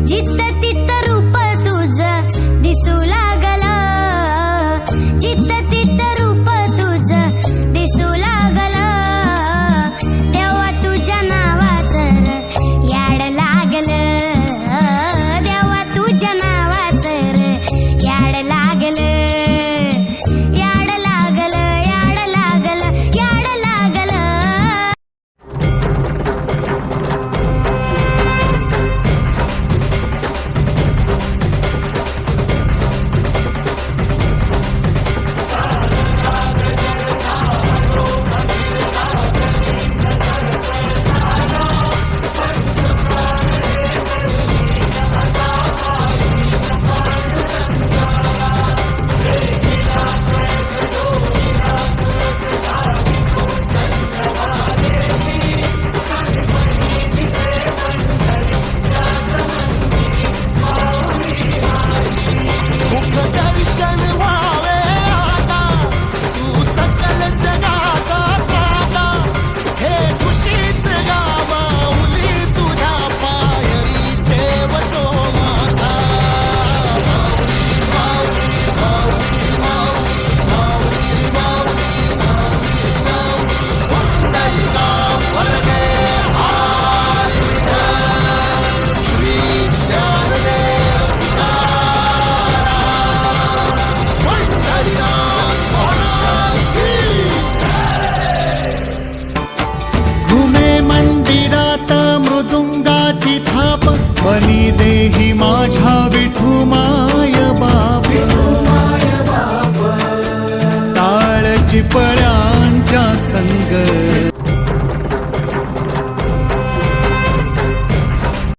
जित्त तित्त रूप तुझं दिसू लागला, जित्त तित्त रूप तुझं दिसू लागला, तेव्हा तुझ्या नावाचं याड लागलं, तेव्हा तुझ्या नावाचं याड लागलं, याड लागलं, याड लागलं, याड लागलं. दर्शन व्हावे आता तू सकल जगाचा त्राता, हे खुशीत गावाउली तुझ्या पायरी ठेवतो माता. माऊली माऊली माऊली माऊली माऊली माऊली माऊली पंढरीनाथ वरदे हाय विठ्ठल, श्री ज्ञानदेव घुमे मंदिरात मृदुंगाची थाप, बनी देही